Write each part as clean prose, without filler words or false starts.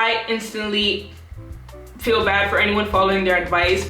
I instantly feel bad for anyone following their advice.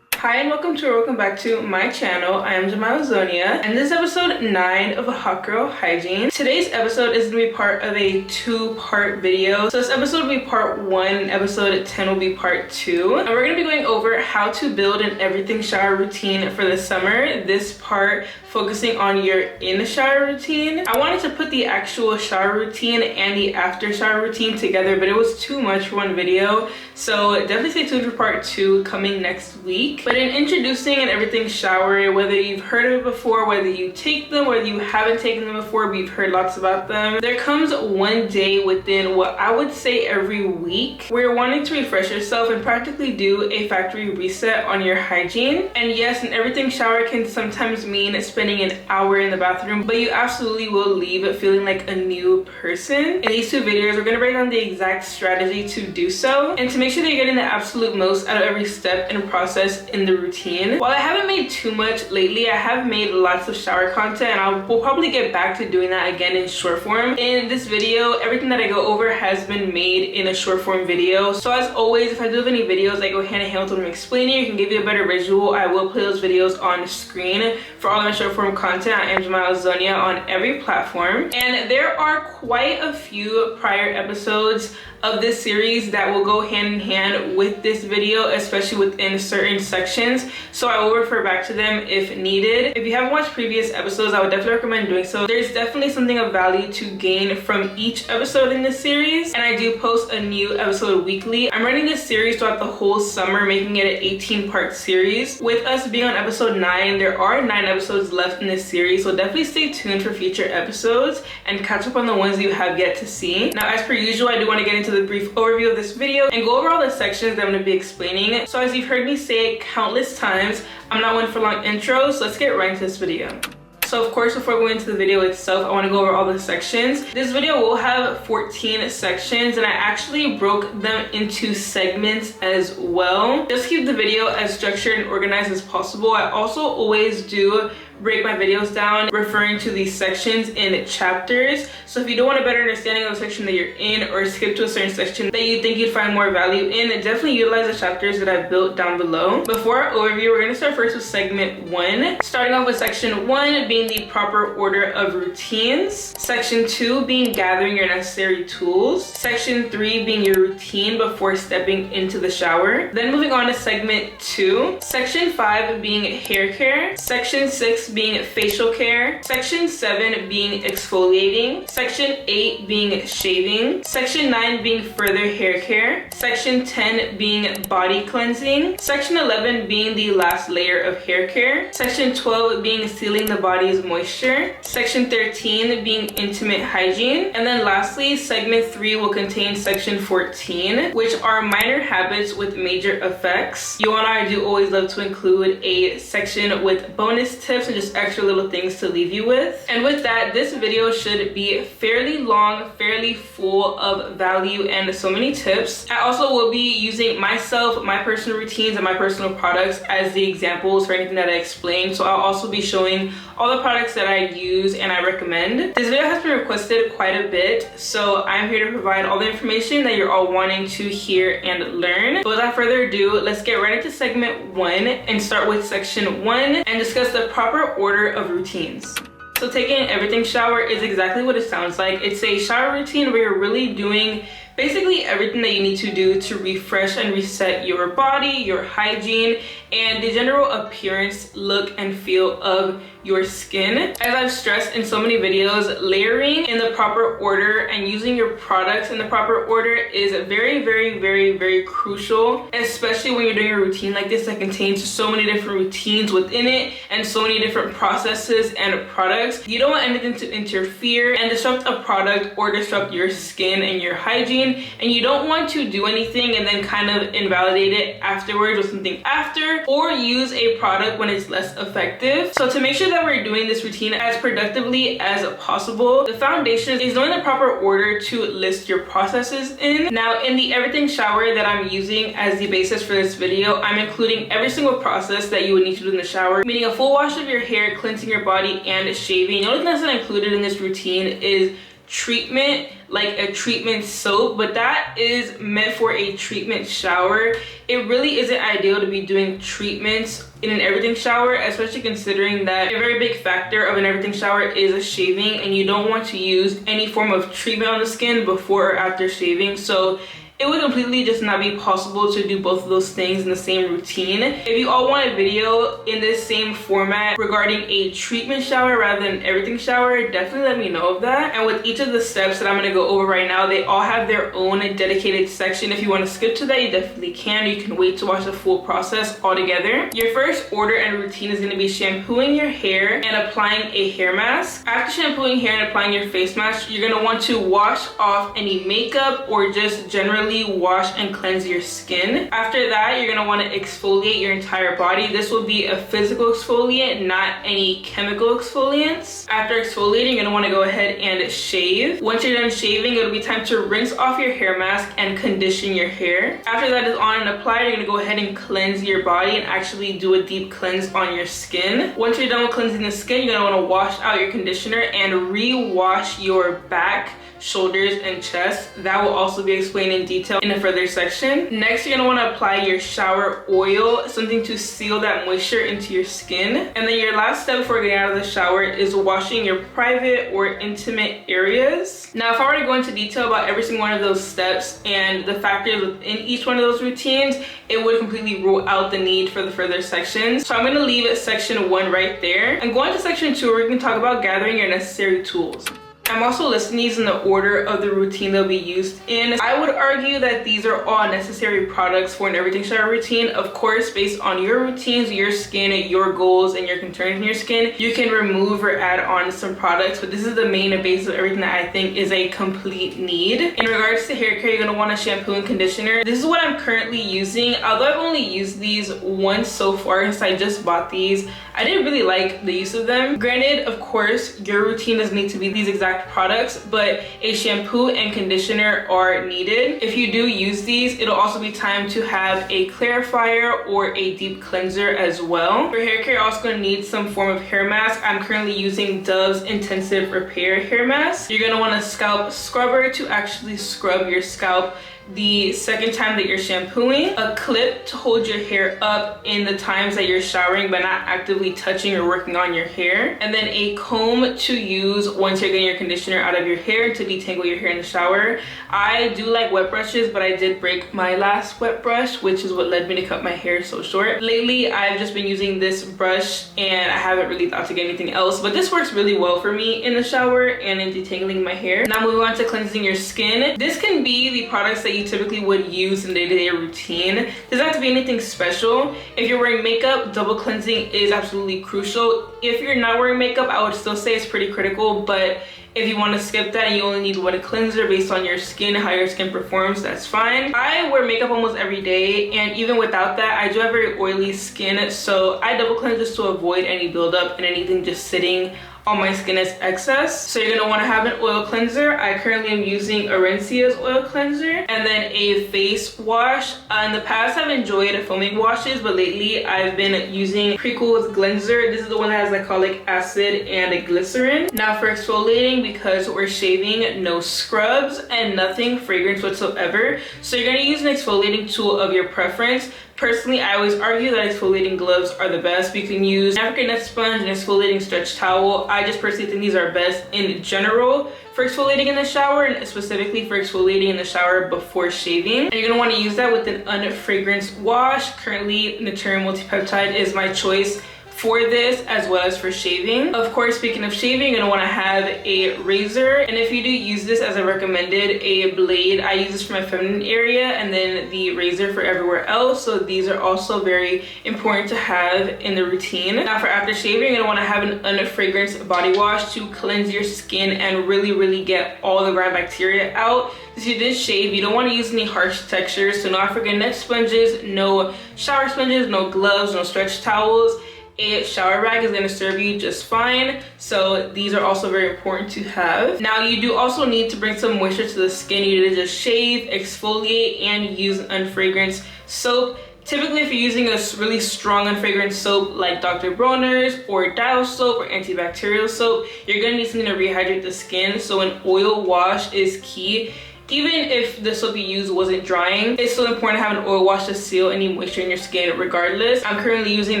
Hi and welcome back to my channel. I am Zonia and this is episode 9 of Hot Girl Hygiene. Today's episode is going to be part of a 2-part video. So this episode will be part 1 and episode 10 will be part 2. And we're going to be going over how to build an everything shower routine for the summer. This part focusing on your in-shower routine. I wanted to put the actual shower routine and the after shower routine together, but it was too much for one video. So definitely stay tuned for part 2 coming next week. But in introducing an everything shower, whether you've heard of it before, whether you take them, whether you haven't taken them before, we've heard lots about them. There comes one day within what I would say every week where you're wanting to refresh yourself and practically do a factory reset on your hygiene. And yes, an everything shower can sometimes mean spending an hour in the bathroom, but you absolutely will leave feeling like a new person. In these 2 videos, we're going to break down the exact strategy to do so and to make sure that you're getting the absolute most out of every step and process in the routine. While I haven't made too much lately, I have made lots of shower content and we'll probably get back to doing that again in short form. In this video, everything that I go over has been made in a short form video. So as always, if I do have any videos that go hand in hand with what I'm explaining, you can give you a better visual. I will play those videos on screen. For all of my short form content, I am Zonia on every platform. And there are quite a few prior episodes of this series that will go hand in hand with this video, especially within certain sections. So I will refer back to them if needed. If you haven't watched previous episodes, I would definitely recommend doing so. There's definitely something of value to gain from each episode in this series. And I do post a new episode weekly. I'm running this series throughout the whole summer, making it an 18-part series. With us being on episode 9, there are 9 episodes left in this series. So definitely stay tuned for future episodes and catch up on the ones you have yet to see. Now, as per usual, I do want to get into the brief overview of this video and go over all the sections that I'm going to be explaining. So as you've heard me say countless times, I'm not one for long intros, so let's get right into this video. So of course, before going into the video itself, I want to go over all the sections. This video will have 14 sections and I actually broke them into segments as well. Just keep the video as structured and organized as possible. I also always do break my videos down referring to these sections in chapters. So if you don't want a better understanding of the section that you're in or skip to a certain section that you think you'd find more value in, definitely utilize the chapters that I've built down below. Before our overview, we're going to start first with segment 1. Starting off with section 1 being the proper order of routines. Section 2 being gathering your necessary tools. Section 3 being your routine before stepping into the shower. Then moving on to segment 2. Section 5 being hair care. Section 6 being facial care, section 7 being exfoliating, section 8 being shaving, section 9 being further hair care, section 10 being body cleansing, section 11 being the last layer of hair care, section 12 being sealing the body's moisture, section 13 being intimate hygiene, and then lastly, segment 3 will contain section 14, which are minor habits with major effects. You and I do always love to include a section with bonus tips and just extra little things to leave you with. And with that, this video should be fairly long, fairly full of value and so many tips. I also will be using myself, my personal routines, and my personal products as the examples for anything that I explain. So I'll also be showing all the products that I use and I recommend. This video has been requested quite a bit, so I'm here to provide all the information that you're all wanting to hear and learn. But without further ado, let's get right into segment 1 and start with section 1 and discuss the proper order of routines. So taking an everything shower is exactly what it sounds like. It's a shower routine where you're really doing basically everything that you need to do to refresh and reset your body, your hygiene, and the general appearance, look, and feel of your skin. As I've stressed in so many videos, layering in the proper order and using your products in the proper order is very, very, very, very crucial, especially when you're doing a routine like this that contains so many different routines within it and so many different processes and products. You don't want anything to interfere and disrupt a product or disrupt your skin and your hygiene, and you don't want to do anything and then kind of invalidate it afterwards with something after, or use a product when it's less effective. So to make sure that we're doing this routine as productively as possible, the foundation is knowing the proper order to list your processes in. Now, in the everything shower that I'm using as the basis for this video, I'm including every single process that you would need to do in the shower, meaning a full wash of your hair, cleansing your body, and shaving. The only thing that's not included in this routine is treatment, like a treatment soap, but that is meant for a treatment shower. It really isn't ideal to be doing treatments in an everything shower, especially considering that a very big factor of an everything shower is a shaving, and you don't want to use any form of treatment on the skin before or after shaving. So it would completely just not be possible to do both of those things in the same routine. If you all want a video in this same format regarding a treatment shower rather than everything shower, definitely let me know of that. And with each of the steps that I'm going to go over right now, they all have their own dedicated section. If you want to skip to that, you definitely can. You can wait to watch the full process altogether. Your first order and routine is going to be shampooing your hair and applying a hair mask. After shampooing hair and applying your face mask, you're going to want to wash off any makeup or just generally wash and cleanse your skin. After that, you're going to want to exfoliate your entire body. This will be a physical exfoliant, not any chemical exfoliants. After exfoliating, you're going to want to go ahead and shave. Once you're done shaving, it'll be time to rinse off your hair mask and condition your hair. After that is on and applied, you're going to go ahead and cleanse your body and actually do a deep cleanse on your skin. Once you're done with cleansing the skin, you're going to want to wash out your conditioner and re-wash your back, shoulders, and chest. That will also be explained in detail in a further section. Next, you're going to want to apply your shower oil, something to seal that moisture into your skin. And then your last step before getting out of the shower is washing your private or intimate areas. Now, if I were to go into detail about every single one of those steps and the factors within each one of those routines, it would completely rule out the need for the further sections. So I'm going to leave it section 1 right there and go into section 2 where we can talk about gathering your necessary tools. I'm also listing these in the order of the routine they'll be used in. I would argue that these are all necessary products for an everything shower routine. Of course, based on your routines, your skin, your goals, and your concerns in your skin, you can remove or add on some products, but this is the main and base of everything that I think is a complete need. In regards to hair care, you're going to want a shampoo and conditioner. This is what I'm currently using. Although I've only used these once so far since I just bought these, I didn't really like the use of them. Granted, of course, your routine doesn't need to be these exact products, but a shampoo and conditioner are needed. If you do use these, it'll also be time to have a clarifier or a deep cleanser as well. For hair care, you're also going to need some form of hair mask. I'm currently using Dove's Intensive Repair hair mask. You're going to want a scalp scrubber to actually scrub your scalp the second time that you're shampooing, a clip to hold your hair up in the times that you're showering but not actively touching or working on your hair, and then a comb to use once you're getting your conditioner out of your hair to detangle your hair in the shower. I do like wet brushes, but I did break my last wet brush, which is what led me to cut my hair so short. Lately, I've just been using this brush and I haven't really thought to get anything else, but this works really well for me in the shower and in detangling my hair. Now moving on to cleansing your skin. This can be the products that you typically would use in day-to-day routine. Doesn't have to be anything special. If you're wearing makeup, double cleansing is absolutely crucial. If you're not wearing makeup, I would still say it's pretty critical, but if you want to skip that and you only need one cleanser based on your skin, how your skin performs, that's fine. I wear makeup almost every day, and even without that, I do have very oily skin, so I double cleanse just to avoid any buildup and anything just sitting on my skin as excess. So you're going to want to have an oil cleanser. I currently am using Arencia's oil cleanser, and then a face wash. In the past, I've enjoyed foaming washes, but lately I've been using Precool's Cleanser. This is the one that has glycolic acid and glycerin. Now for exfoliating, because we're shaving, no scrubs and nothing fragrance whatsoever. So you're going to use an exfoliating tool of your preference. Personally, I always argue that exfoliating gloves are the best. You can use an African net sponge and exfoliating stretch towel. I just personally think these are best in general for exfoliating in the shower, and specifically for exfoliating in the shower before shaving. And you're gonna want to use that with an unfragranced wash. Currently, Naturium Multipeptide is my choice for this as well as for shaving. Of course, speaking of shaving, you're gonna want to have a razor, and if you do use this as I recommended, a blade. I use this for my feminine area and then the razor for everywhere else, so these are also very important to have in the routine. Now for after shaving, you're gonna want to have an unfragranced body wash to cleanse your skin and really get all the bad bacteria out. Since you did shave, you don't want to use any harsh textures, so no African net sponges, no shower sponges, no gloves, no stretch towels. a shower rag is going to serve you just fine. So these are also very important to have. Now you do also need to bring some moisture to the skin. You need to just shave, exfoliate, and use an unfragranced soap. Typically, if you're using a really strong unfragrant soap like Dr. Bronner's or Dial soap or antibacterial soap, you're going to need something to rehydrate the skin. So an oil wash is key. Even if the soap you use wasn't drying, it's still important to have an oil wash to seal any moisture in your skin regardless. I'm currently using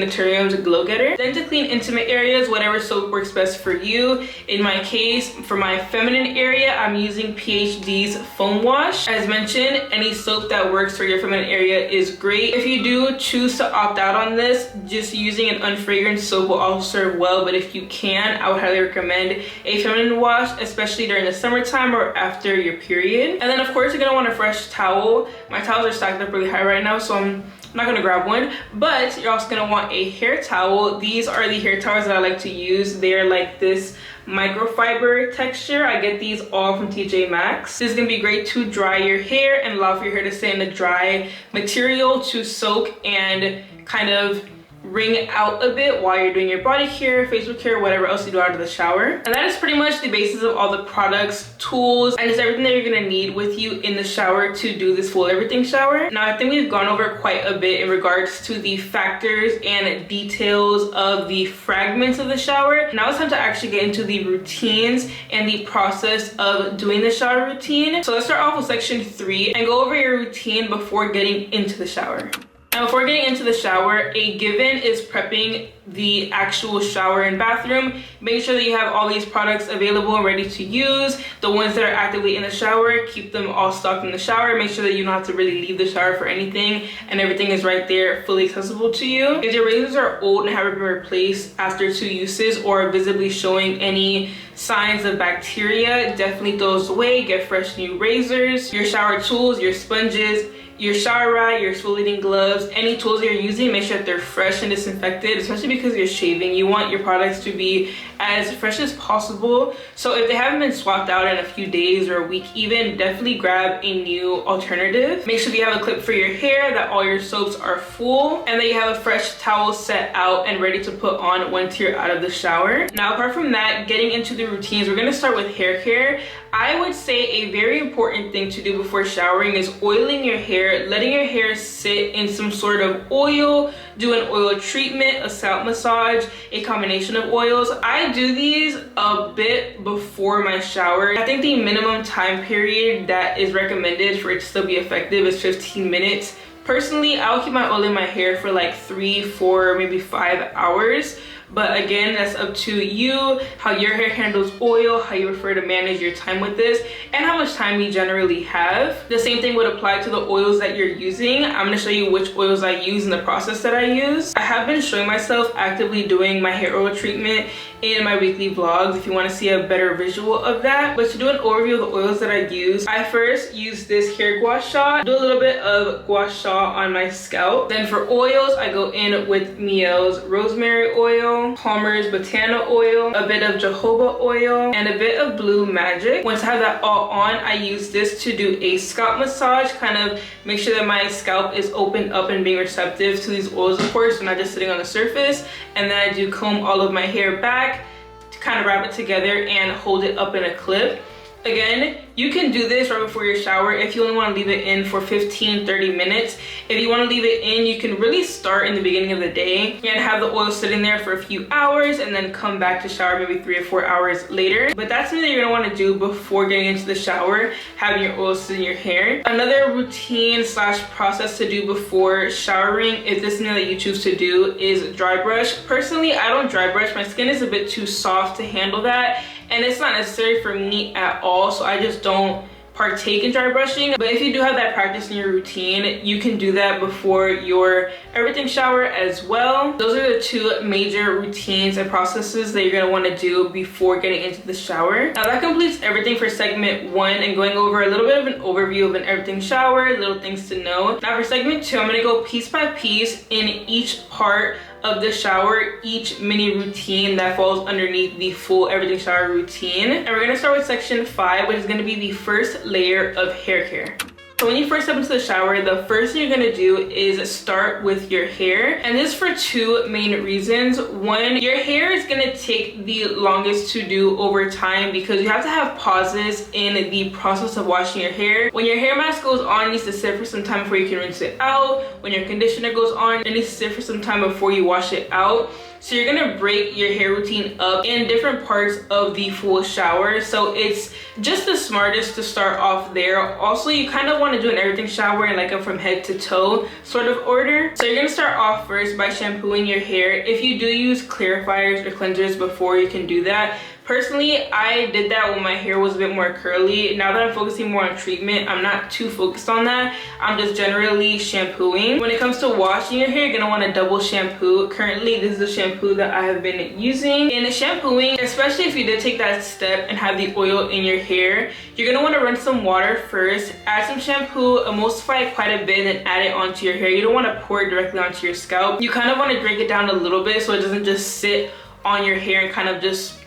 Naturium's Glow Getter. Then to clean intimate areas, whatever soap works best for you. In my case, for my feminine area, I'm using PhD's Foam Wash. As mentioned, any soap that works for your feminine area is great. If you do choose to opt out on this, just using an unfragrant soap will also serve well, but if you can, I would highly recommend a feminine wash, especially during the summertime or after your period. And then of course you're gonna want a fresh towel. My towels are stacked up really high right now, so I'm not gonna grab one, but you're also gonna want a hair towel. These are the hair towels that I like to use. They're like this microfiber texture. I get these all from TJ Maxx. This is gonna be great to dry your hair and allow for your hair to stay in a dry material to soak and kind of wring out a bit while you're doing your body care, facial care, whatever else you do out of the shower. And that is pretty much the basis of all the products, tools, and just everything that you're gonna need with you in the shower to do this full everything shower. Now I think we've gone over quite a bit in regards to the factors and details of the fragments of the shower. Now it's time to actually get into the routines and the process of doing the shower routine. So let's start off with section 3 and go over your routine before getting into the shower. Now before getting into the shower, a given is prepping the actual shower and bathroom. Make sure that you have all these products available and ready to use. The ones that are actively in the shower, keep them all stocked in the shower. Make sure that you don't have to really leave the shower for anything and everything is right there fully accessible to you. If your razors are old and haven't been replaced after 2 uses or are visibly showing any signs of bacteria, definitely throw those away. Get fresh new razors. Your shower tools, your sponges, your shower rag, your exfoliating gloves, any tools that you're using, make sure that they're fresh and disinfected, especially because you're shaving. You want your products to be as fresh as possible. So if they haven't been swapped out in a few days or a week even, definitely grab a new alternative. Make sure that you have a clip for your hair, that all your soaps are full, and that you have a fresh towel set out and ready to put on once you're out of the shower. Now apart from that, getting into the routines, we're gonna start with hair care. I would say a very important thing to do before showering is oiling your hair, letting your hair sit in some sort of oil, do an oil treatment, a scalp massage, a combination of oils. I do these a bit before my shower. I think the minimum time period that is recommended for it to still be effective is 15 minutes. Personally, I'll keep my oil in my hair for like 3, 4, maybe 5 hours. But again, that's up to you, how your hair handles oil, how you prefer to manage your time with this, and how much time you generally have. The same thing would apply to the oils that you're using. I'm gonna show you which oils I use and the process that I use. I have been showing myself actively doing my hair oil treatment in my weekly vlogs if you want to see a better visual of that. But to do an overview of the oils that I use, I first use this hair gua sha, do a little bit of gua sha on my scalp. Then for oils, I go in with Miele's rosemary oil, Palmer's Botana oil, a bit of jojoba oil, and a bit of Blue Magic. Once I have that all on, I use this to do a scalp massage, kind of make sure that my scalp is opened up and being receptive to these oils, of course, and not just sitting on the surface. And then I do comb all of my hair back to kind of wrap it together and hold it up in a clip. Again, you can do this right before your shower if you only want to leave it in for 15-30 minutes. If you want to leave it in, you can really start in the beginning of the day and have the oil sitting there for a few hours and then come back to shower maybe 3 or 4 hours later. But that's something that you're going to want to do before getting into the shower, having your oil sit in your hair. Another routine slash process to do before showering, if this is something that you choose to do, is dry brush. Personally, I don't dry brush. My skin is a bit too soft to handle that, and it's not necessary for me at all, so I just don't partake in dry brushing. But if you do have that practice in your routine, you can do that before your everything shower as well. Those are the 2 major routines and processes that you're going to want to do before getting into the shower. Now that completes everything for segment 1 and going over a little bit of an overview of an everything shower, little things to know. Now for segment 2, I'm going to go piece by piece in each part of the shower, each mini routine that falls underneath the full everything shower routine. And we're gonna start with section 5, which is gonna be the first layer of hair care. So when you first step into the shower, the first thing you're gonna do is start with your hair. And this is for two main reasons. One, your hair is gonna take the longest to do over time because you have to have pauses in the process of washing your hair. When your hair mask goes on, it needs to sit for some time before you can rinse it out. When your conditioner goes on, it needs to sit for some time before you wash it out. So you're gonna break your hair routine up in different parts of the full shower. So it's just the smartest to start off there. Also, you kind of want to do an everything shower in like a from head to toe sort of order. So you're gonna start off first by shampooing your hair. If you do use clarifiers or cleansers before, you can do that. Personally, I did that when my hair was a bit more curly. Now that I'm focusing more on treatment, I'm not too focused on that. I'm just generally shampooing. When it comes to washing your hair, you're gonna wanna double shampoo. Currently, this is the shampoo that I have been using. In the shampooing, especially if you did take that step and have the oil in your hair, you're gonna wanna rinse some water first, add some shampoo, emulsify it quite a bit, and add it onto your hair. You don't wanna pour it directly onto your scalp. You kind of wanna break it down a little bit so it doesn't just sit on your hair and kind of just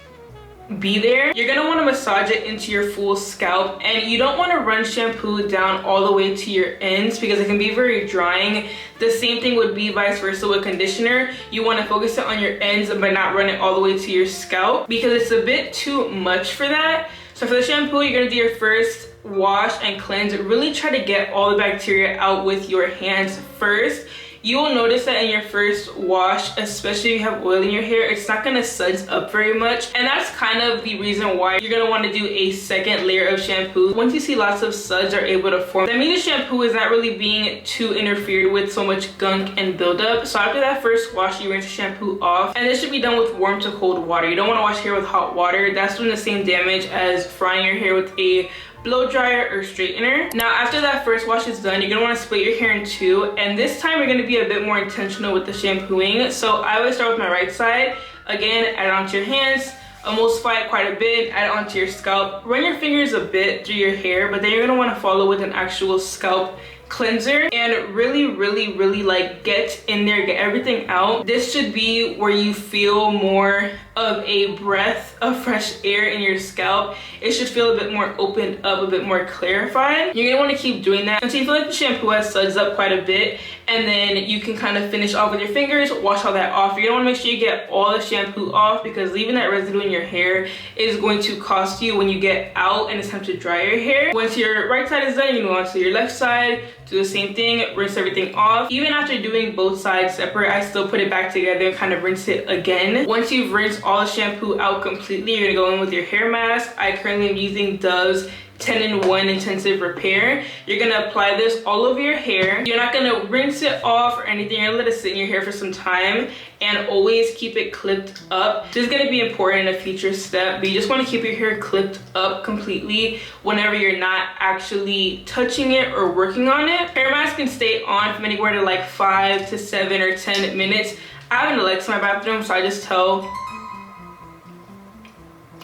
be there. You're gonna want to massage it into your full scalp, and you don't want to run shampoo down all the way to your ends because it can be very drying. The same thing would be vice versa with conditioner. You want to focus it on your ends but not run it all the way to your scalp because it's a bit too much for that. So for the shampoo, you're gonna do your first wash and cleanse. Really try to get all the bacteria out with your hands first. You will notice that in your first wash, especially if you have oil in your hair, it's not gonna suds up very much. And that's kind of the reason why you're gonna wanna do a second layer of shampoo. Once you see lots of suds are able to form, that means the shampoo is not really being too interfered with so much gunk and buildup. So after that first wash, you rinse the shampoo off. And this should be done with warm to cold water. You don't wanna wash hair with hot water. That's doing the same damage as frying your hair with a blow dryer or straightener. Now after that first wash is done, you're gonna want to split your hair in two, and this time you're going to be a bit more intentional with the shampooing. So I always start with my right side. Again, add it onto your hands, emulsify it quite a bit, add it onto your scalp, run your fingers a bit through your hair, but then you're going to want to follow with an actual scalp cleanser and really like get in there, get everything out. This should be where you feel more of a breath of fresh air in your scalp. It should feel a bit more opened up, a bit more clarified. You're gonna want to keep doing that until you feel like the shampoo has suds up quite a bit, and then you can kind of finish off with your fingers, wash all that off. You're gonna want to make sure you get all the shampoo off because leaving that residue in your hair is going to cost you when you get out and it's time to dry your hair. Once your right side is done, you move on to your left side. Do the same thing, rinse everything off. Even after doing both sides separate, I still put it back together and kind of rinse it again. Once you've rinsed all the shampoo out completely, you're gonna go in with your hair mask. I currently am using Dove's 10-in-1 Intensive Repair. You're gonna apply this all over your hair. You're not gonna rinse it off or anything. You're gonna let it sit in your hair for some time, and always keep it clipped up. This is gonna be important in a future step, but you just wanna keep your hair clipped up completely whenever you're not actually touching it or working on it. Hair mask can stay on from anywhere to like 5 to 7 or 10 minutes. I have an Alexa in my bathroom, so I just tell,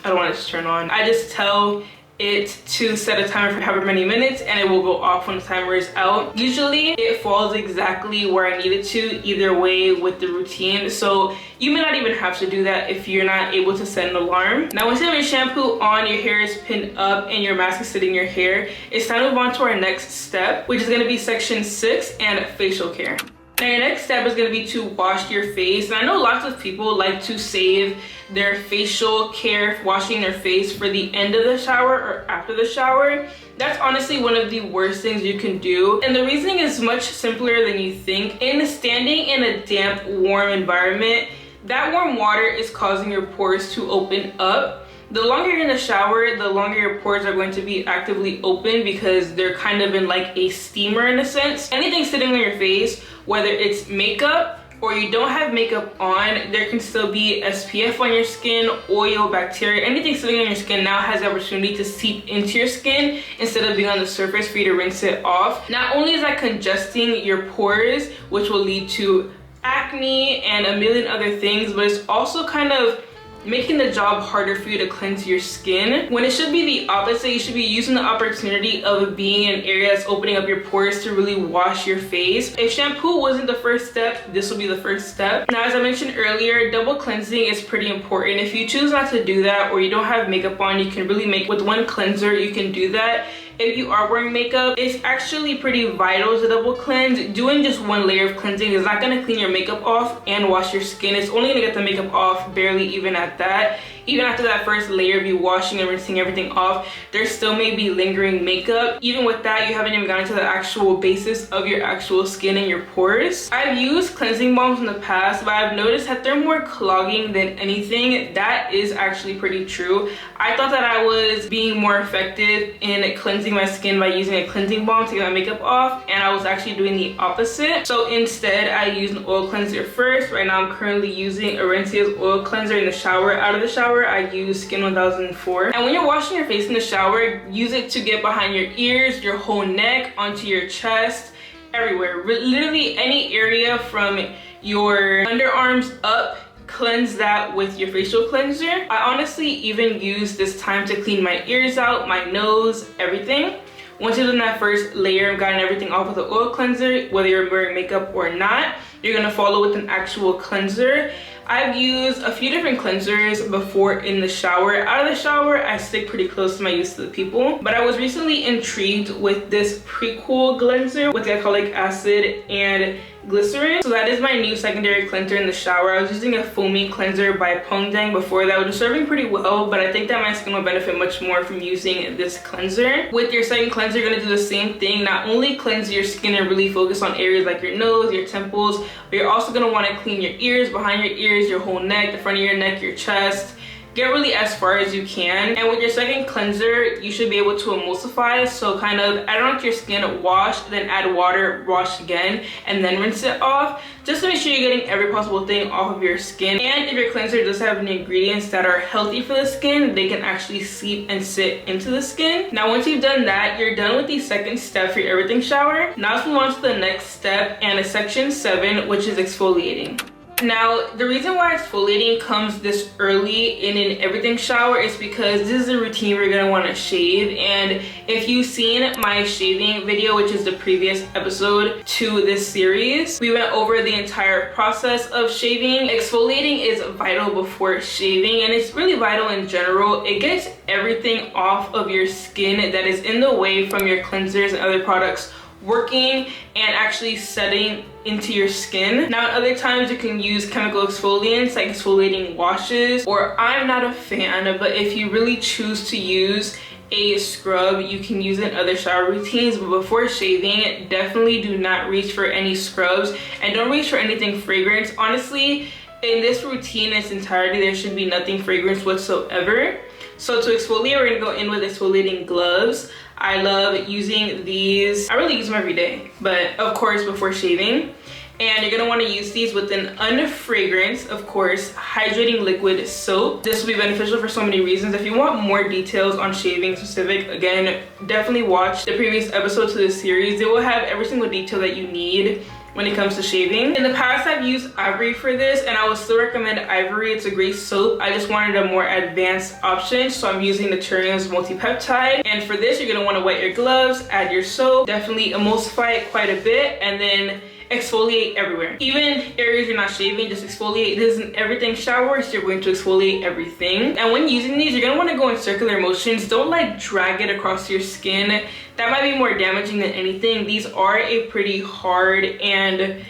I don't want it to turn on. I just tell it to set a timer for however many minutes, and it will go off when the timer is out. Usually it falls exactly where I need it to either way with the routine, so you may not even have to do that if you're not able to set an alarm. Now once you have your shampoo on, your hair is pinned up, and your mask is sitting in your hair, it's time to move on to our next step, which is going to be section 6 and facial care. Now your next step is going to be to wash your face. And I know lots of people like to save their facial care, washing their face, for the end of the shower or after the shower. That's honestly one of the worst things you can do. And the reasoning is much simpler than you think. Standing in a damp, warm environment, that warm water is causing your pores to open up. The longer you're in the shower, the longer your pores are going to be actively open because they're kind of in like a steamer in a sense. Anything sitting on your face, whether it's makeup or you don't have makeup on, there can still be SPF on your skin, oil, bacteria, anything sitting on your skin now has the opportunity to seep into your skin instead of being on the surface for you to rinse it off. Not only is that congesting your pores, which will lead to acne and a million other things, but it's also kind of making the job harder for you to cleanse your skin, when it should be the opposite. You should be using the opportunity of being in areas opening up your pores to really wash your face. If shampoo wasn't the first step, this will be the first step. Now, as I mentioned earlier, double cleansing is pretty important. If you choose not to do that or you don't have makeup on, you can really make with one cleanser, you can do that. if you are wearing makeup, it's actually pretty vital to double cleanse. Doing just one layer of cleansing is not going to clean your makeup off and wash your skin. It's only going to get the makeup off, barely even at that. Even after that first layer of you washing and rinsing everything off, there still may be lingering makeup. Even with that, you haven't even gotten to the actual basis of your actual skin and your pores. I've used cleansing balms in the past, but I've noticed that they're more clogging than anything. That is actually pretty true. I thought that I was being more effective in cleansing my skin by using a cleansing balm to get my makeup off, and I was actually doing the opposite. So instead, I used an oil cleanser first. Right now, I'm currently using Arencia's oil cleanser in the shower. Out of the shower, I use Skin 1004. And when you're washing your face in the shower, use it to get behind your ears, your whole neck, onto your chest, everywhere. Literally any area from your underarms up. Cleanse that with your facial cleanser. I honestly even use this time to clean my ears out, my nose, everything. Once you've done that first layer and gotten everything off with the oil cleanser, whether you're wearing makeup or not, you're gonna follow with an actual cleanser. I've used a few different cleansers before in the shower. Out of the shower, I stick pretty close to my Used to the People. But I was recently intrigued with this Pre-Cool cleanser with glycolic acid and glycerin. So that is my new secondary cleanser in the shower. I was using a foaming cleanser by Pongdang before that, which was serving pretty well, but I think that my skin will benefit much more from using this cleanser. With your second cleanser, you're gonna do the same thing. Not only cleanse your skin and really focus on areas like your nose, your temples, but you're also gonna wanna clean your ears, behind your ears, your whole neck, the front of your neck, your chest. Get really as far as you can. And with your second cleanser, you should be able to emulsify. So kind of add it onto your skin, wash, then add water, wash again, and then rinse it off. Just to make sure you're getting every possible thing off of your skin. And if your cleanser does have any ingredients that are healthy for the skin, they can actually seep and sit into the skin. Now, once you've done that, you're done with the second step for your everything shower. Now let's move on to the next step and a section 7, which is exfoliating. Now, the reason why exfoliating comes this early in an everything shower is because this is a routine we're gonna wanna shave. And if you've seen my shaving video, which is the previous episode to this series, we went over the entire process of shaving. Exfoliating is vital before shaving, and it's really vital in general. It gets everything off of your skin that is in the way from your cleansers and other products working and actually setting into your skin. Now, at other times you can use chemical exfoliants like exfoliating washes, or I'm not a fan, but if you really choose to use a scrub, you can use it in other shower routines. But before shaving, definitely do not reach for any scrubs, and don't reach for anything fragrance. Honestly, in this routine in its entirety, there should be nothing fragrance whatsoever. So to exfoliate, we're gonna go in with exfoliating gloves. I love using these. I really use them every day, but of course before shaving. And you're gonna wanna use these with an unfragrance, of course, hydrating liquid soap. This will be beneficial for so many reasons. If you want more details on shaving specific, again, definitely watch the previous episode to this series. It will have every single detail that you need when it comes to shaving. In the past, I've used Ivory for this, and I would still recommend Ivory. It's a great soap. I just wanted a more advanced option, so I'm using Naturium's multi-peptide. And for this, you're gonna wanna wet your gloves, add your soap, definitely emulsify it quite a bit, and then exfoliate everywhere. Even areas you're not shaving, just exfoliate. This is an everything shower, so you're going to exfoliate everything. And when using these, you're gonna wanna go in circular motions. Don't like drag it across your skin. That might be more damaging than anything. These are a pretty hard and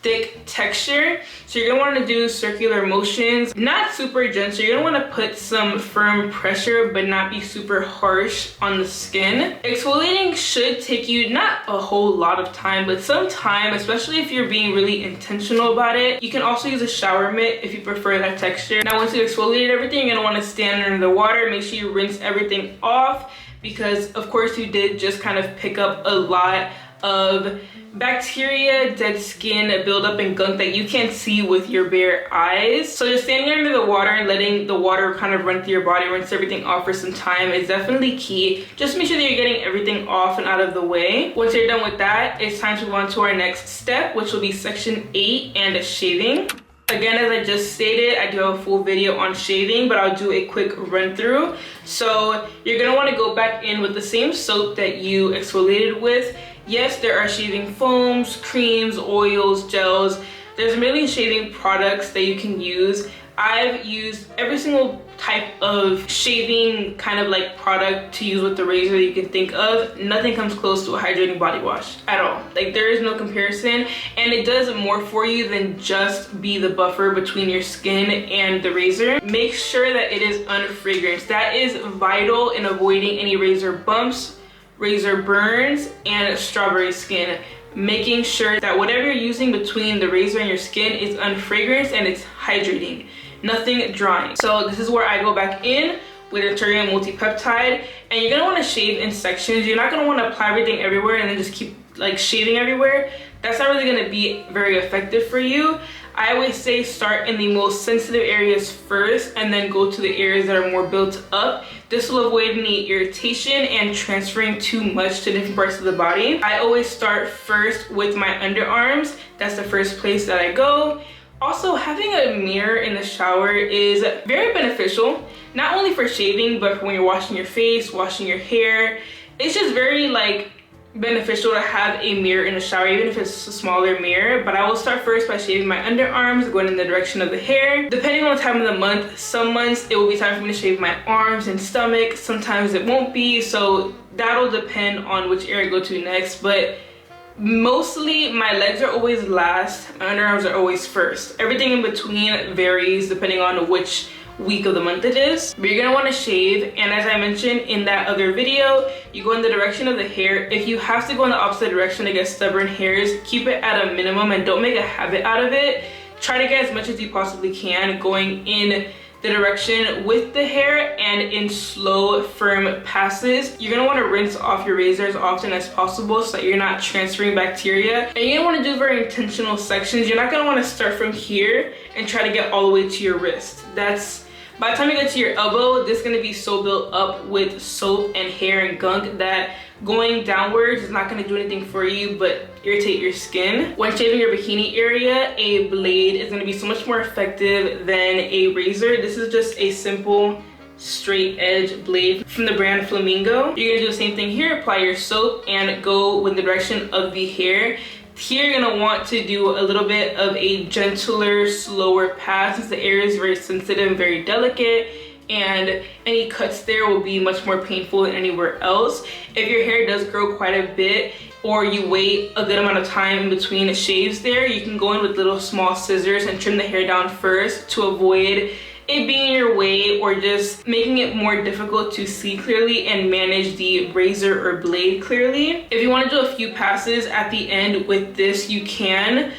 thick texture, so you're gonna want to do circular motions, not super gentle. You're gonna want to put some firm pressure but not be super harsh on the skin. Exfoliating should take you not a whole lot of time, but some time, especially if you're being really intentional about it. You can also use a shower mitt if you prefer that texture. Now, once you exfoliate everything, you're gonna want to stand under the water. Make sure you rinse everything off, because of course you did just kind of pick up a lot of bacteria, dead skin, buildup, and gunk that you can't see with your bare eyes. So just standing under the water and letting the water kind of run through your body, rinse everything off for some time is definitely key. Just make sure that you're getting everything off and out of the way. Once you're done with that, it's time to move on to our next step, which will be section 8 and shaving. Again, as I just stated, I do have a full video on shaving, but I'll do a quick run through. So you're gonna wanna go back in with the same soap that you exfoliated with. Yes, there are shaving foams, creams, oils, gels. There's a million shaving products that you can use. I've used every single type of shaving kind of like product to use with the razor that you can think of. Nothing comes close to a hydrating body wash at all. Like, there is no comparison, and it does more for you than just be the buffer between your skin and the razor. Make sure that it is unfragranced. That is vital in avoiding any razor bumps, razor burns, and strawberry skin. Making sure that whatever you're using between the razor and your skin is unfragranced and it's hydrating, nothing drying. So this is where I go back in with Naturium multi-peptide, and you're gonna want to shave in sections. You're not gonna want to apply everything everywhere and then just keep like shaving everywhere. That's not really gonna be very effective for you. I always say start in the most sensitive areas first and then go to the areas that are more built up. This will avoid any irritation and transferring too much to different parts of the body. I always start first with my underarms. That's the first place that I go. Also, having a mirror in the shower is very beneficial, not only for shaving, but for when you're washing your face, washing your hair. It's just very like beneficial to have a mirror in the shower, even if it's a smaller mirror. But I will start first by shaving my underarms, going in the direction of the hair. Depending on the time of the month, some months it will be time for me to shave my arms and stomach, sometimes it won't be, so that'll depend on which area I go to next. But mostly my legs are always last, my underarms are always first. Everything in between varies depending on which week of the month it is. But you're gonna want to shave, and as I mentioned in that other video, you go in the direction of the hair. If you have to go in the opposite direction to get stubborn hairs, keep it at a minimum and don't make a habit out of it. Try to get as much as you possibly can going in the direction with the hair and in slow, firm passes. You're gonna want to rinse off your razor as often as possible so that you're not transferring bacteria. And you're gonna want to do very intentional sections. You're not gonna want to start from here and try to get all the way to your wrist. By the time you get to your elbow, this is going to be so built up with soap and hair and gunk that going downwards is not going to do anything for you but irritate your skin. When shaving your bikini area, a blade is going to be so much more effective than a razor. This is just a simple straight edge blade from the brand Flamingo. You're going to do the same thing here. Apply your soap and go in the direction of the hair. Here you're gonna want to do a little bit of a gentler, slower pass since the area is very sensitive and very delicate, and any cuts there will be much more painful than anywhere else. If your hair does grow quite a bit or you wait a good amount of time in between shaves there, you can go in with little small scissors and trim the hair down first to avoid it being in your way or just making it more difficult to see clearly and manage the razor or blade clearly. If you want to do a few passes at the end with this, you can.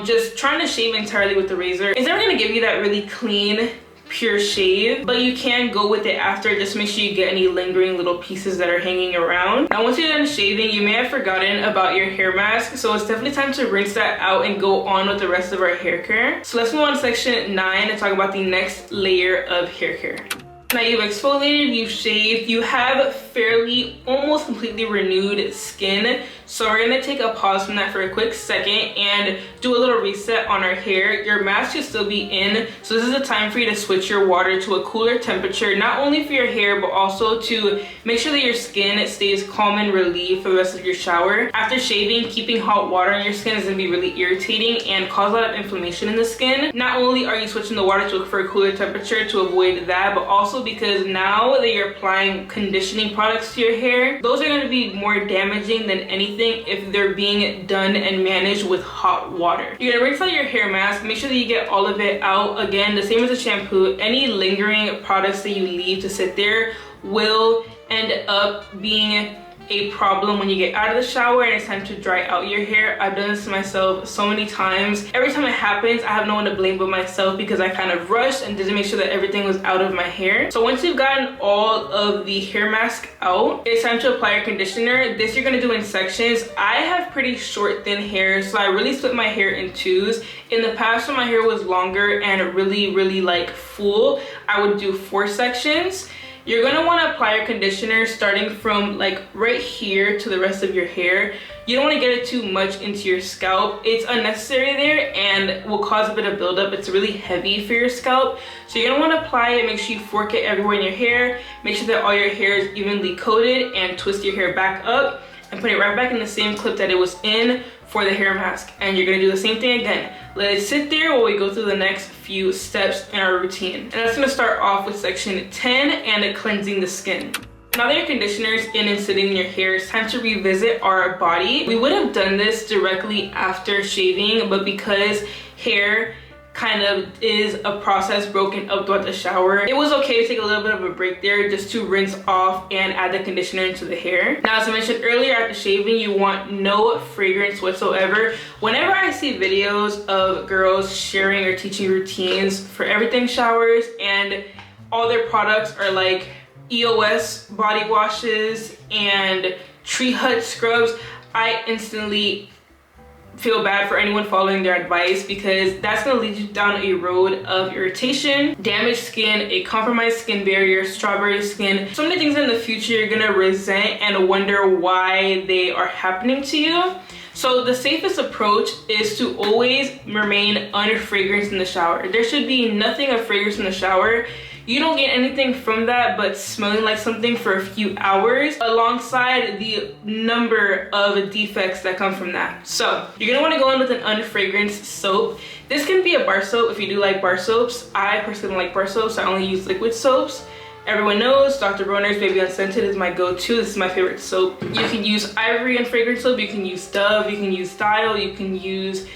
Just trying to shave entirely with the razor is never going to give you that really clean, pure shave, but you can go with it after. Just make sure you get any lingering little pieces that are hanging around. Now once you're done shaving, you may have forgotten about your hair mask, so it's definitely time to rinse that out and go on with the rest of our hair care. So let's move on to section 9 and talk about the next layer of hair care. Now you've exfoliated, you've shaved, you have fairly almost completely renewed skin. So we're gonna take a pause from that for a quick second and do a little reset on our hair. Your mask should still be in, so this is the time for you to switch your water to a cooler temperature, not only for your hair, but also to make sure that your skin stays calm and relieved for the rest of your shower. After shaving, keeping hot water on your skin is gonna be really irritating and cause a lot of inflammation in the skin. Not only are you switching the water for a cooler temperature to avoid that, but also because now that you're applying conditioning products to your hair, those are gonna be more damaging than anything if they're being done and managed with hot water. You're gonna rinse out your hair mask, make sure that you get all of it out. Again, the same as the shampoo, any lingering products that you leave to sit there will end up being a problem when you get out of the shower and it's time to dry out your hair. I've done this to myself so many times. Every time it happens, I have no one to blame but myself because I kind of rushed and didn't make sure that everything was out of my hair. So once you've gotten all of the hair mask out, it's time to apply your conditioner. This you're gonna do in sections. I have pretty short, thin hair, so I really split my hair in twos. In the past, when my hair was longer and really like full, I would do 4 sections. You're gonna want to apply your conditioner starting from like right here to the rest of your hair. You don't want to get it too much into your scalp. It's unnecessary there and will cause a bit of buildup. It's really heavy for your scalp. So you're gonna want to apply it, make sure you fork it everywhere in your hair. Make sure that all your hair is evenly coated and twist your hair back up and put it right back in the same clip that it was in for the hair mask. And you're gonna do the same thing again. Let it sit there while we go through the next few steps in our routine. And that's gonna start off with section 10 and cleansing the skin. Now that your conditioner is in and sitting in your hair, it's time to revisit our body. We would have done this directly after shaving, but because hair kind of is a process broken up throughout the shower, it was okay to take a little bit of a break there just to rinse off and add the conditioner into the hair. Now, as I mentioned earlier, after shaving, you want no fragrance whatsoever. Whenever I see videos of girls sharing or teaching routines for everything showers and all their products are like EOS body washes and Tree Hut scrubs, I instantly feel bad for anyone following their advice, because that's going to lead you down a road of irritation, damaged skin, a compromised skin barrier, strawberry skin, so many things in the future you're going to resent and wonder why they are happening to you. So the safest approach is to always remain unfragranced in the shower. There should be nothing of fragrance in the shower. You don't get anything from that but smelling like something for a few hours, alongside the number of defects that come from that. So you're gonna wanna go in with an unfragranced soap. This can be a bar soap if you do like bar soaps. I personally don't like bar soaps, so I only use liquid soaps. Everyone knows Dr. Bronner's Baby Unscented is my go-to. This is my favorite soap. You can use Ivory unfragrant soap, you can use Dove, you can use Dial, you can use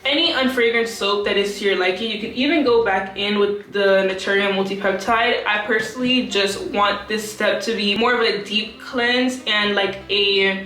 any unfragrant soap that is to your liking. You can even go back in with the Naturium multi-peptide. I personally just want this step to be more of a deep cleanse and like a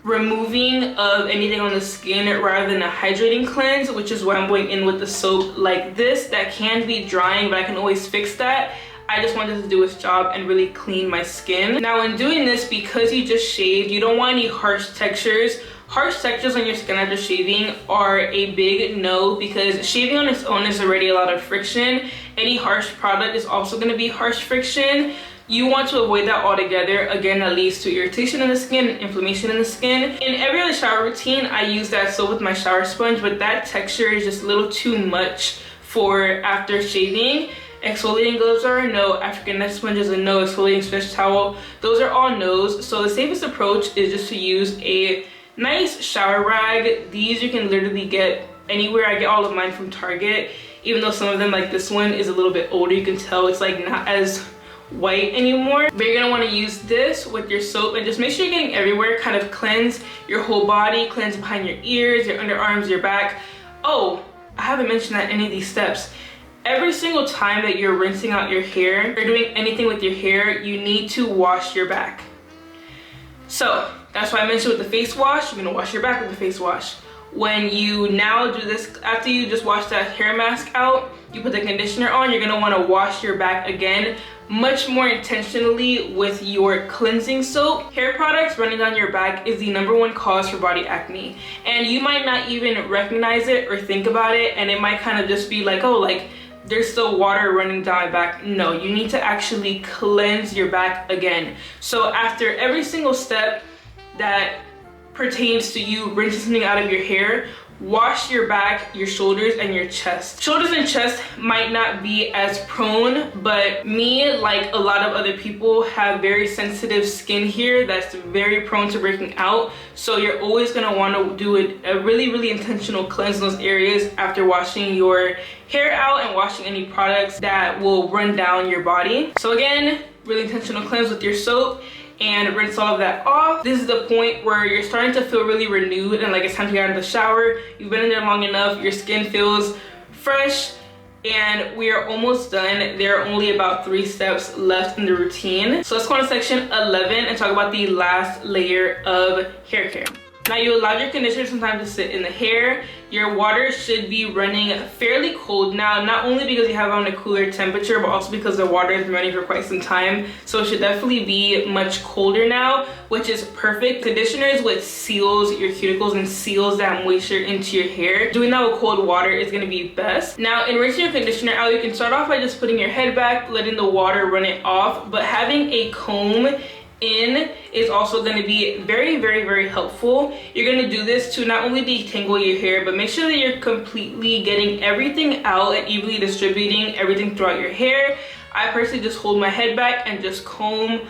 removing of anything on the skin rather than a hydrating cleanse, which is why I'm going in with the soap like this. That can be drying, but I can always fix that. I just wanted to do its job and really clean my skin. Now, when doing this, because you just shaved, you don't want any harsh textures. Harsh textures on your skin after shaving are a big no, because shaving on its own is already a lot of friction. Any harsh product is also going to be harsh friction. You want to avoid that altogether. Again, that leads to irritation in the skin, inflammation in the skin. In every other shower routine, I use that soap with my shower sponge, but that texture is just a little too much for after shaving. Exfoliating gloves are a no, African neck sponge is a no, exfoliating stretch towel, those are all no's. So the safest approach is just to use a nice shower rag. These you can literally get anywhere. I get all of mine from Target, even though some of them, like this one, is a little bit older. You can tell it's like not as white anymore. But you're gonna want to use this with your soap and just make sure you're getting everywhere. Kind of cleanse your whole body, cleanse behind your ears, your underarms, your back. Oh, I haven't mentioned that in any of these steps. Every single time that you're rinsing out your hair or doing anything with your hair, you need to wash your back. So that's why I mentioned with the face wash, you're gonna wash your back with the face wash. When you now do this, after you just wash that hair mask out, you put the conditioner on, you're gonna wanna wash your back again, much more intentionally with your cleansing soap. Hair products running down your back is the #1 cause for body acne. And you might not even recognize it or think about it, and it might kind of just be like, oh, like, there's still water running down my back. No, you need to actually cleanse your back again. So after every single step that pertains to you rinsing something out of your hair, wash your back, your shoulders, and your chest. Shoulders and chest might not be as prone, but me, like a lot of other people, have very sensitive skin here that's very prone to breaking out. So you're always gonna wanna do a really, really intentional cleanse in those areas after washing your hair out and washing any products that will run down your body. So again, really intentional cleanse with your soap and rinse all of that off. This is the point where you're starting to feel really renewed and like it's time to get out of the shower. You've been in there long enough, your skin feels fresh, and we are almost done. There are only about 3 steps left in the routine. So let's go on to section 11 and talk about the last layer of hair care. Now, you allow your conditioner sometimes to sit in the hair. Your water should be running fairly cold now, not only because you have it on a cooler temperature, but also because the water has been running for quite some time. So it should definitely be much colder now, which is perfect. Conditioner is what seals your cuticles and seals that moisture into your hair. Doing that with cold water is gonna be best. Now, in rinsing your conditioner out, you can start off by just putting your head back, letting the water run it off, but having a comb in is also going to be very, very, very helpful. You're going to do this to not only detangle your hair, but make sure that you're completely getting everything out and evenly distributing everything throughout your hair. I personally just hold my head back and just comb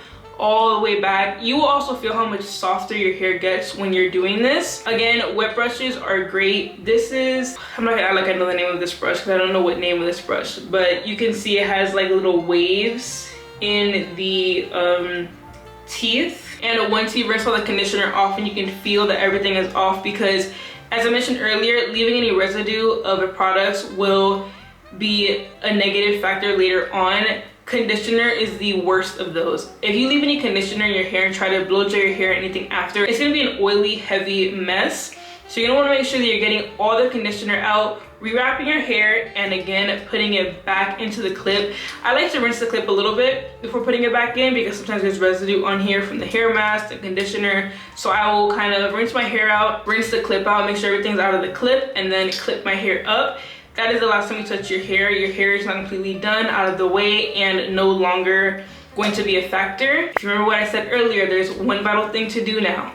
all the way back. You will also feel how much softer your hair gets when you're doing this. Again, wet brushes are great. This is, I'm not gonna act like I know the name of this brush because I don't know what name of this brush, but you can see it has like little waves in the teeth. And once you rinse all the conditioner off, and you can feel that everything is off, because as I mentioned earlier, leaving any residue of a product will be a negative factor later on. Conditioner is the worst of those. If you leave any conditioner in your hair and try to blow dry your hair or anything after, it's gonna be an oily, heavy mess. So you're gonna wanna make sure that you're getting all the conditioner out, rewrapping your hair, and again, putting it back into the clip. I like to rinse the clip a little bit before putting it back in, because sometimes there's residue on here from the hair mask, the conditioner. So I will kind of rinse my hair out, rinse the clip out, make sure everything's out of the clip, and then clip my hair up. That is the last time you touch your hair. Your hair is not completely done, out of the way, and no longer going to be a factor. If you remember what I said earlier, there's one vital thing to do now.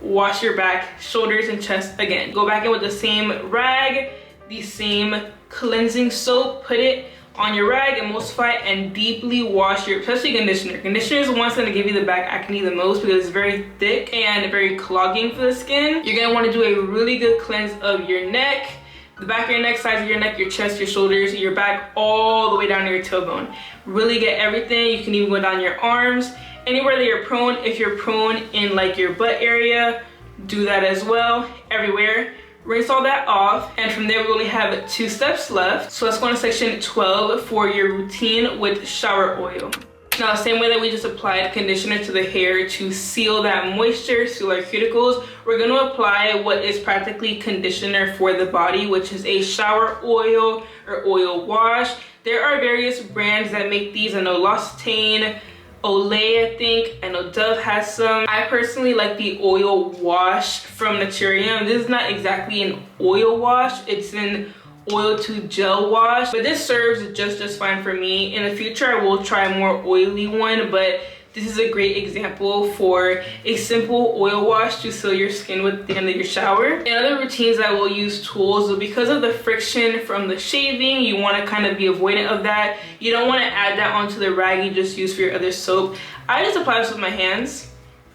Wash your back, shoulders, and chest again. Go back in with the same rag, the same cleansing soap, put it on your rag, emulsify, and deeply wash your, especially conditioner. Conditioner is the one that's gonna give you the back acne the most, because it's very thick and very clogging for the skin. You're gonna wanna do a really good cleanse of your neck, the back of your neck, sides of your neck, your chest, your shoulders, your back, all the way down to your tailbone. Really get everything. You can even go down your arms. Anywhere that you're prone, if you're prone in like your butt area, do that as well, everywhere. Rinse all that off, and from there we only have 2 steps left. So let's go on to section 12 for your routine with shower oil. Now, same way that we just applied conditioner to the hair to seal that moisture, seal our cuticles, we're going to apply what is practically conditioner for the body, which is a shower oil or oil wash. There are various brands that make these. I know L'Occitane, Olay, I think. I know Dove has some. I personally like the oil wash from Naturium. This is not exactly an oil wash. It's an oil to gel wash, but this serves just fine for me. In the future, I will try a more oily one, but this is a great example for a simple oil wash to seal your skin with the end of your shower. In other routines, I will use tools, but because of the friction from the shaving, you want to kind of be avoidant of that. You don't want to add that onto the rag you just use for your other soap. I just apply this with my hands.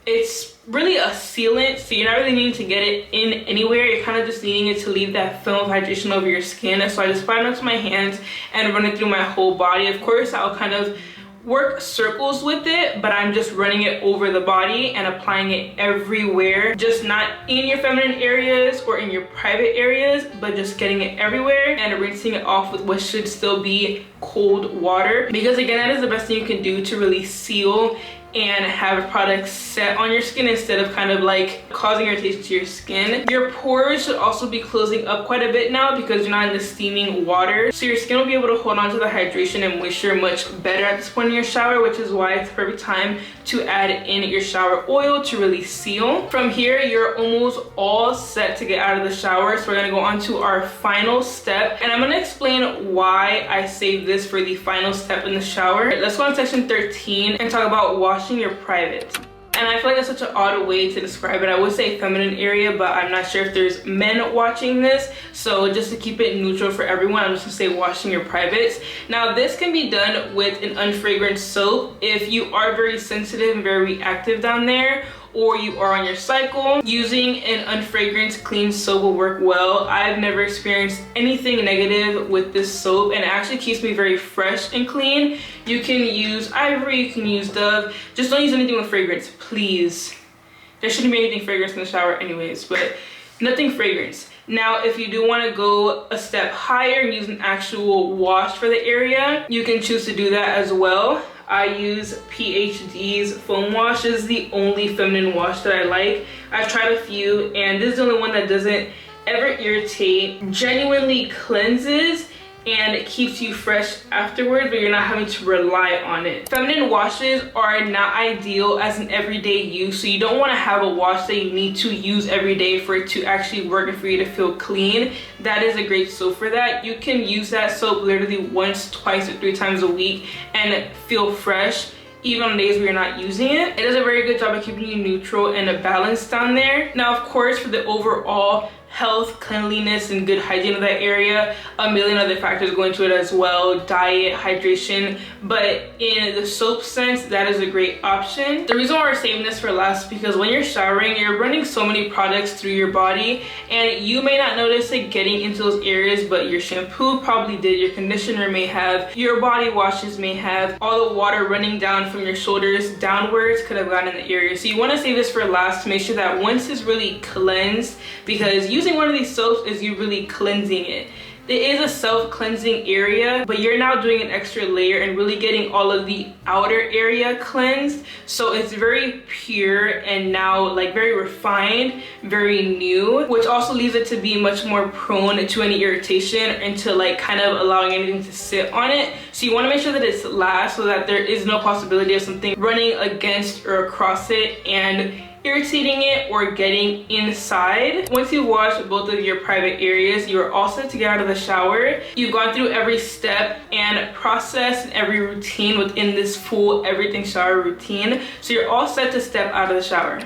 It's really a sealant, so you're not really needing to get it in anywhere. You're kind of just needing it to leave that film of hydration over your skin. So I just apply it onto my hands and run it through my whole body. Of course, I'll kind of work circles with it, but I'm just running it over the body and applying it everywhere. Just not in your feminine areas or in your private areas, but just getting it everywhere and rinsing it off with what should still be cold water. Because again, that is the best thing you can do to really seal and have a product set on your skin instead of kind of like causing irritation to your skin. Your pores should also be closing up quite a bit now because you're not in the steaming water. So your skin will be able to hold on to the hydration and moisture much better at this point in your shower, which is why it's the perfect time to add in your shower oil to really seal. From here, you're almost all set to get out of the shower. So we're gonna go on to our final step. And I'm gonna explain why I save this for the final step in the shower. Let's go on to section 13 and talk about washing your private. And I feel like that's such an odd way to describe it. I would say feminine area, but I'm not sure if there's men watching this. So just to keep it neutral for everyone, I'm just gonna say washing your privates. Now this can be done with an unfragrant soap. If you are very sensitive and very reactive down there, or you are on your cycle, using an unfragrant clean soap will work well. I've never experienced anything negative with this soap, and it actually keeps me very fresh and clean. You can use Ivory, you can use Dove, just don't use anything with fragrance, please. There shouldn't be anything fragrance in the shower anyways, but nothing fragrance. Now, if you do want to go a step higher and use an actual wash for the area, you can choose to do that as well. I use PhD's foam wash. This is the only feminine wash that I like. I've tried a few, and this is the only one that doesn't ever irritate, genuinely cleanses, and it keeps you fresh afterwards, but you're not having to rely on it. Feminine washes are not ideal as an everyday use, so you don't want to have a wash that you need to use every day for it to actually work and for you to feel clean. That is a great soap for that. You can use that soap literally once, twice, or 3 times a week and feel fresh, even on days where you're not using it. It does a very good job of keeping you neutral and balanced down there. Now, of course, for the overall health, cleanliness, and good hygiene of that area. A million other factors go into it as well, diet, hydration, but in the soap sense, that is a great option. The reason why we're saving this for last is because when you're showering, you're running so many products through your body, and you may not notice it getting into those areas, but your shampoo probably did, your conditioner may have, your body washes may have, all the water running down from your shoulders downwards could have gotten in the area. So you want to save this for last to make sure that once it's really cleansed, because using one of these soaps is you really cleansing it. It is a self-cleansing area, but you're now doing an extra layer and really getting all of the outer area cleansed. So it's very pure and now like very refined, very new, which also leaves it to be much more prone to any irritation and to like kind of allowing anything to sit on it. So you want to make sure that it's last so that there is no possibility of something running against or across it and irritating it or getting inside. Once you wash both of your private areas, you're all set to get out of the shower. You've gone through every step and process and every routine within this full everything shower routine. So you're all set to step out of the shower.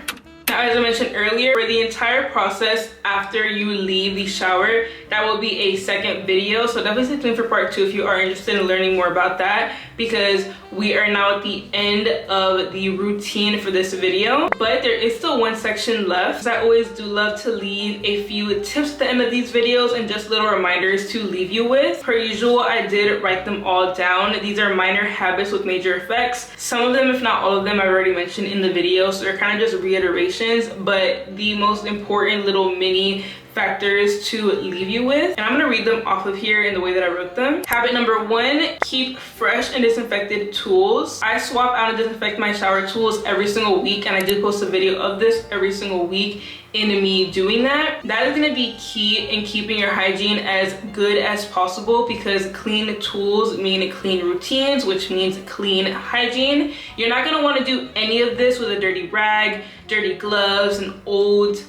Now, as I mentioned earlier, for the entire process after you leave the shower, that will be a second video. So definitely stay tuned for part 2 if you are interested in learning more about that, because we are now at the end of the routine for this video. But there is still one section left. I always do love to leave a few tips at the end of these videos and just little reminders to leave you with. Per usual, I did write them all down. These are minor habits with major effects. Some of them, if not all of them, I've already mentioned in the video, so they're kind of just reiterations, but the most important little mini factors to leave you with, and I'm gonna read them off of here in the way that I wrote them. Habit number 1, keep fresh and disinfected tools. I swap out and disinfect my shower tools every single week, and I do post a video of this every single week in me doing that. That is gonna be key in keeping your hygiene as good as possible, because clean tools mean clean routines, which means clean hygiene. You're not gonna wanna do any of this with a dirty rag, dirty gloves, an old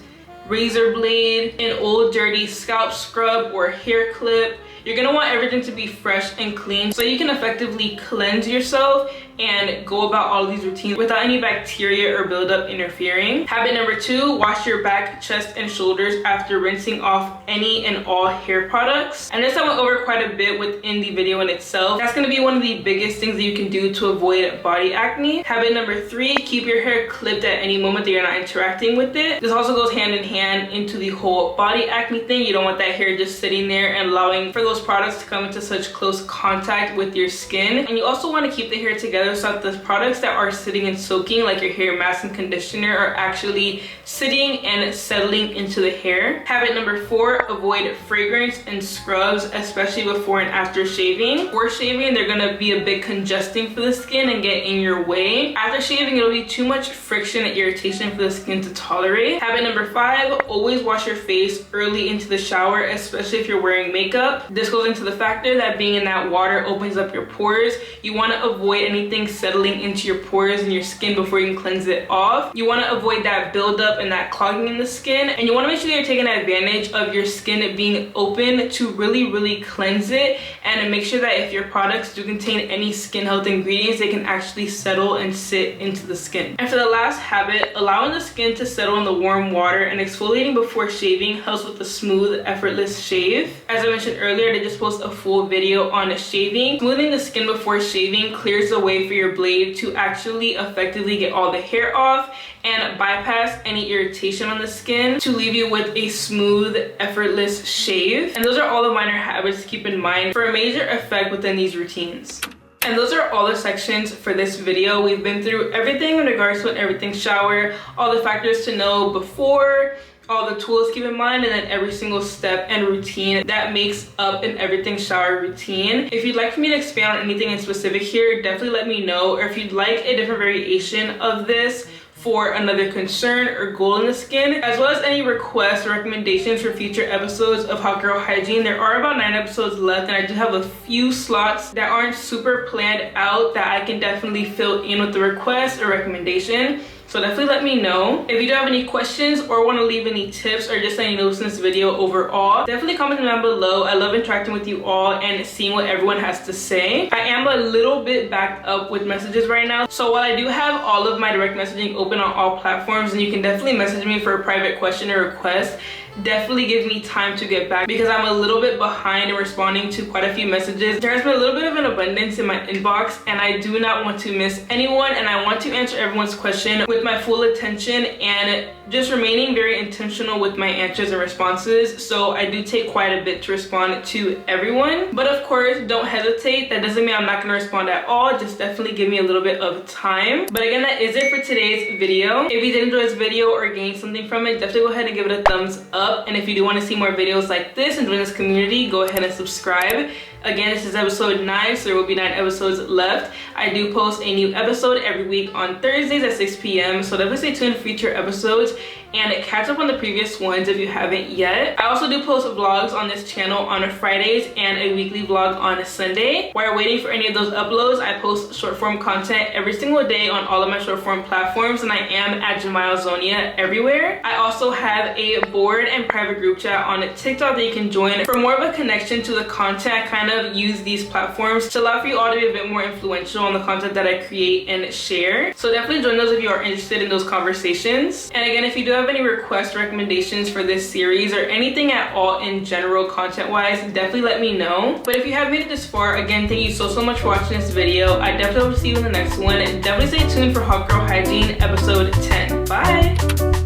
razor blade, an old dirty scalp scrub or hair clip. You're gonna want everything to be fresh and clean so you can effectively cleanse yourself and go about all of these routines without any bacteria or buildup interfering. Habit number 2, wash your back, chest, and shoulders after rinsing off any and all hair products. And this I went over quite a bit within the video in itself. That's gonna be one of the biggest things that you can do to avoid body acne. Habit number 3, keep your hair clipped at any moment that you're not interacting with it. This also goes hand in hand into the whole body acne thing. You don't want that hair just sitting there and allowing for those products to come into such close contact with your skin. And you also want to keep the hair together so that the products that are sitting and soaking, like your hair mask and conditioner, are actually sitting and settling into the hair. Habit number 4, avoid fragrance and scrubs, especially before and after shaving. Before shaving, they're gonna be a bit congesting for the skin and get in your way. After shaving, it'll be too much friction and irritation for the skin to tolerate. Habit number 5, always wash your face early into the shower, especially if you're wearing makeup. This goes into the factor that being in that water opens up your pores. You want to avoid anything settling into your pores and your skin before you can cleanse it off. You want to avoid that buildup and that clogging in the skin, and you want to make sure that you're taking advantage of your skin being open to really cleanse it, and make sure that if your products do contain any skin health ingredients, they can actually settle and sit into the skin. And for the last habit, allowing the skin to settle in the warm water and exfoliating before shaving helps with a smooth, effortless shave. As I mentioned earlier, I just post a full video on shaving. Smoothing the skin before shaving clears the way for your blade to actually effectively get all the hair off and bypass any irritation on the skin to leave you with a smooth, effortless shave. And those are all the minor habits to keep in mind for a major effect within these routines. And those are all the sections for this video. We've been through everything in regards to an everything shower, all the factors to know before, all the tools to keep in mind, and then every single step and routine that makes up an everything shower routine. If you'd like for me to expand on anything in specific here, definitely let me know. Or if you'd like a different variation of this for another concern or goal in the skin, as well as any requests or recommendations for future episodes of Hot Girl Hygiene. There are about 9 episodes left, and I do have a few slots that aren't super planned out that I can definitely fill in with the request or recommendation. So definitely let me know. If you do have any questions or want to leave any tips or just any notes in this video overall, definitely comment down below. I love interacting with you all and seeing what everyone has to say. I am a little bit backed up with messages right now, so while I do have all of my direct messaging open on all platforms, and you can definitely message me for a private question or request, definitely give me time to get back because I'm a little bit behind in responding to quite a few messages. There has been a little bit of an abundance in my inbox and I do not want to miss anyone, and I want to answer everyone's question with my full attention and just remaining very intentional with my answers and responses. So I do take quite a bit to respond to everyone, but of course don't hesitate. That doesn't mean I'm not going to respond at all. Just definitely give me a little bit of time. But again, that is it for today's video. If you did enjoy this video or gain something from it, definitely go ahead and give it a thumbs up. And if you do want to see more videos like this and join this community, go ahead and subscribe. Again, this is episode 9, so there will be 9 episodes left. I do post a new episode every week on Thursdays at 6 p.m. So definitely stay tuned for future episodes and catch up on the previous ones if you haven't yet. I also do post vlogs on this channel on Fridays and a weekly vlog on a Sunday. While waiting for any of those uploads, I post short form content every single day on all of my short form platforms, and I am at JamileZonia everywhere. I also have a board and private group chat on TikTok that you can join for more of a connection to the content. I kind of use these platforms to allow for you all to be a bit more influential on the content that I create and share. So definitely join those if you are interested in those conversations. And again, if you do have any requests, recommendations for this series or anything at all in general content wise, definitely let me know. But if you have made it this far, again, thank you so much for watching this video. I definitely hope to see you in the next one. Definitely stay tuned for Hot Girl Hygiene episode 10. Bye.